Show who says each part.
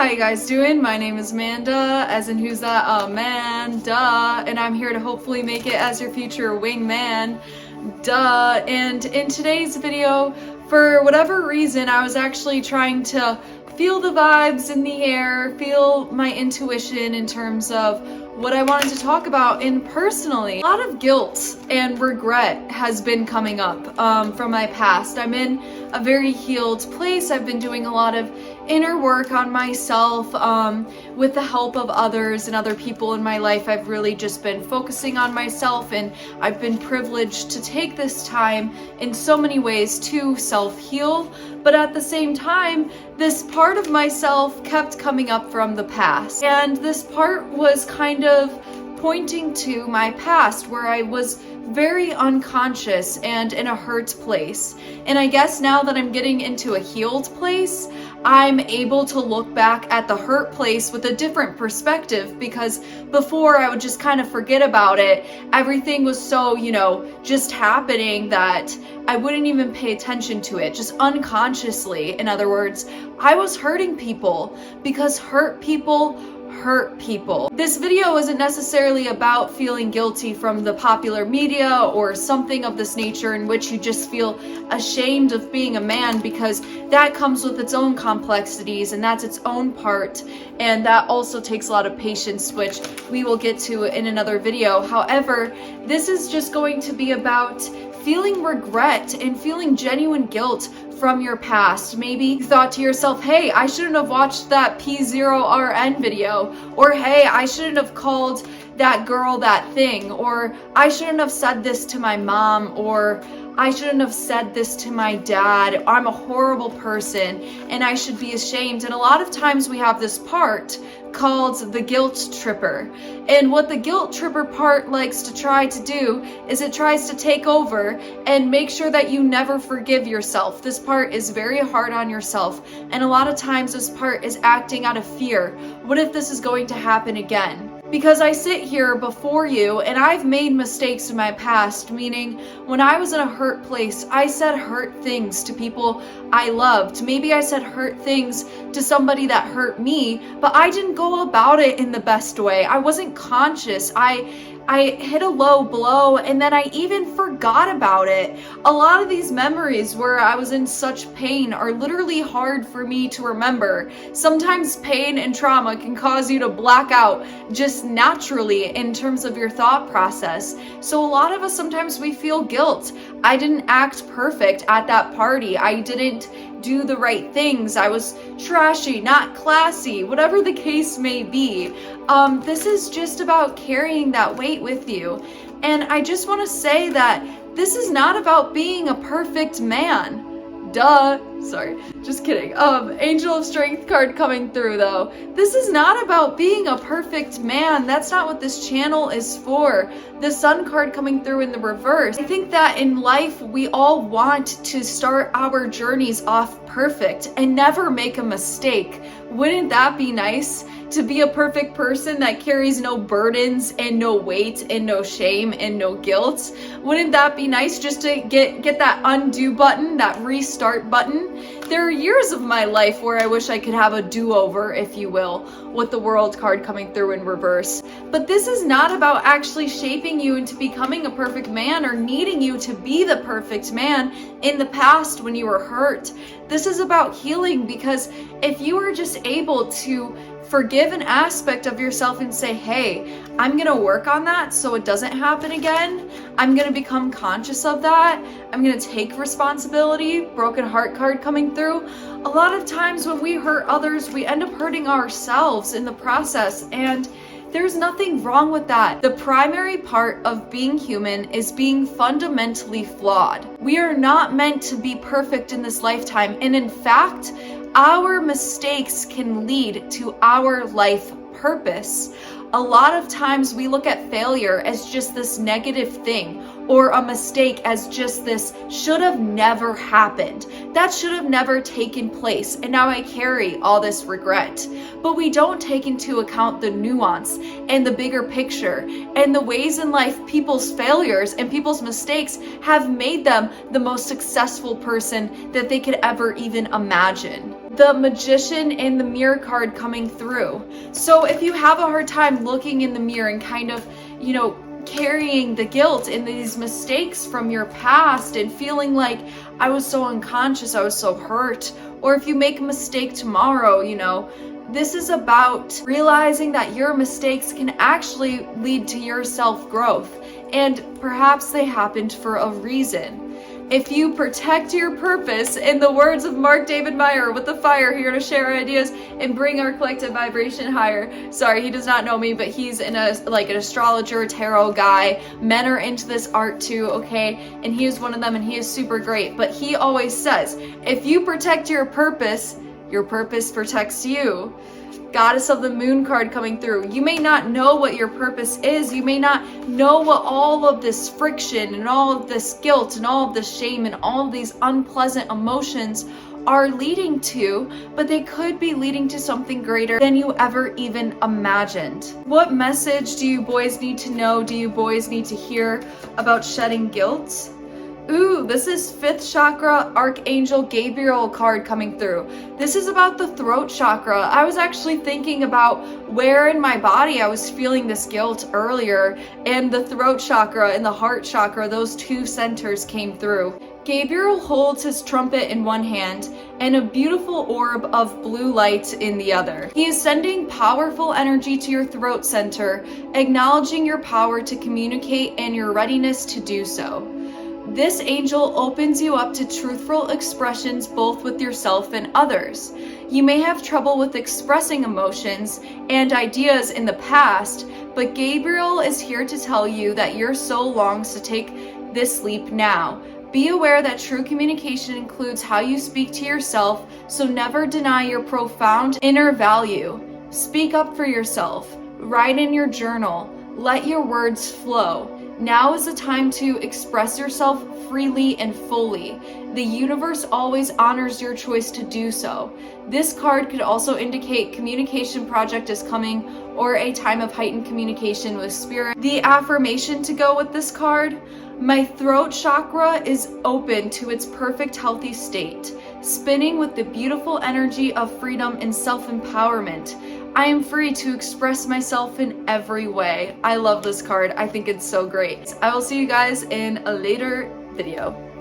Speaker 1: how you guys doing? My name is Manda, as in who's that? Amanda, and I'm here to hopefully make it as your future wingman. Duh. And in today's video, for whatever reason, I was actually trying to feel the vibes in the air, feel my intuition in terms of what I wanted to talk about. And personally, a lot of guilt and regret has been coming up from my past. I'm in a very healed place. I've been doing a lot of inner work on myself with the help of others and other people in my life. I've really just been focusing on myself, and I've been privileged to take this time in so many ways to self-heal. But at the same time, this part of myself kept coming up from the past. And this part was kind of pointing to my past, where I was very unconscious and in a hurt place. And I guess now that I'm getting into a healed place, I'm able to look back at the hurt place with a different perspective, because before I would just kind of forget about it. Everything was so, just happening that I wouldn't even pay attention to it, just unconsciously. In other words, I was hurting people because hurt people hurt people. This video isn't necessarily about feeling guilty from the popular media or something of this nature in which you just feel ashamed of being a man, because that comes with its own complexities and that's its own part, and that also takes a lot of patience, which we will get to in another video. However, this is just going to be about feeling regret and feeling genuine guilt from your past. Maybe you thought to yourself, hey, I shouldn't have watched that P0RN video, or hey, I shouldn't have called that girl that thing, or I shouldn't have said this to my mom, or I shouldn't have said this to my dad. I'm a horrible person and I should be ashamed. And a lot of times we have this part called the guilt tripper. And what the guilt tripper part likes to try to do is it tries to take over and make sure that you never forgive yourself. This part is very hard on yourself. And a lot of times this part is acting out of fear. What if this is going to happen again? Because I sit here before you and I've made mistakes in my past, meaning when I was in a hurt place, I said hurt things to people I loved. Maybe I said hurt things to somebody that hurt me, but I didn't go about it in the best way. I wasn't conscious. I hit a low blow and then I even forgot about it. A lot of these memories where I was in such pain are literally hard for me to remember. Sometimes pain and trauma can cause you to black out just naturally in terms of your thought process. So a lot of us, sometimes we feel guilt. I didn't act perfect at that party. I didn't do the right things. I was trashy, not classy, whatever the case may be. This is just about carrying that weight with you. And I just want to say that this is not about being a perfect man. Duh. Sorry, just kidding. Angel of Strength card coming through though. This is not about being a perfect man. That's not what this channel is for. The Sun card coming through in the reverse. I think that in life we all want to start our journeys off perfect and never make a mistake. Wouldn't that be nice? To be a perfect person that carries no burdens and no weight and no shame and no guilt. Wouldn't that be nice, just to get that undo button, that restart button? There are years of my life where I wish I could have a do-over, if you will, with the World card coming through in reverse. But this is not about actually shaping you into becoming a perfect man or needing you to be the perfect man in the past when you were hurt. This is about healing, because if you are just able to forgive an aspect of yourself and say, hey, I'm gonna work on that so it doesn't happen again. I'm gonna become conscious of that. I'm gonna take responsibility. Broken heart card coming through. A lot of times when we hurt others, we end up hurting ourselves in the process, and there's nothing wrong with that. The primary part of being human is being fundamentally flawed. We are not meant to be perfect in this lifetime, and in fact, our mistakes can lead to our life purpose. A lot of times we look at failure as just this negative thing, or a mistake as just this should have never happened. That should have never taken place, and now I carry all this regret. But we don't take into account the nuance and the bigger picture and the ways in life people's failures and people's mistakes have made them the most successful person that they could ever even imagine. the Magician and the Mirror card coming through. So if you have a hard time looking in the mirror and kind of, carrying the guilt and these mistakes from your past and feeling like I was so unconscious, I was so hurt, or if you make a mistake tomorrow, this is about realizing that your mistakes can actually lead to your self-growth, and perhaps they happened for a reason. If you protect your purpose, in the words of Mark David Meyer with the fire, here to share ideas and bring our collective vibration higher. Sorry, he does not know me, but he's an astrologer, tarot guy. Men are into this art too, okay? And he is one of them, and he is super great. But he always says, if you protect your purpose protects you. Goddess of the Moon card coming through. You may not know what your purpose is. You may not know what all of this friction and all of this guilt and all of this shame and all of these unpleasant emotions are leading to, but they could be leading to something greater than you ever even imagined. What message do you boys need to know? Do you boys need to hear about shedding guilt? Ooh, this is 5th chakra Archangel Gabriel card coming through. This is about the throat chakra. I was actually thinking about where in my body I was feeling this guilt earlier, and the throat chakra and the heart chakra, those two centers came through. Gabriel holds his trumpet in one hand and a beautiful orb of blue light in the other. He is sending powerful energy to your throat center, acknowledging your power to communicate and your readiness to do so. This angel opens you up to truthful expressions both with yourself and others. You may have trouble with expressing emotions and ideas in the past, but Gabriel is here to tell you that your soul longs to take this leap now. Be aware that true communication includes how you speak to yourself, so never deny your profound inner value. Speak up for yourself. Write in your journal. Let your words flow. Now is the time to express yourself freely and fully. The universe always honors your choice to do so. This card could also indicate communication project is coming or a time of heightened communication with spirit. The affirmation to go with this card: my throat chakra is open to its perfect healthy state, spinning with the beautiful energy of freedom and self-empowerment. I am free to express myself in every way. I love this card. I think it's so great. I will see you guys in a later video.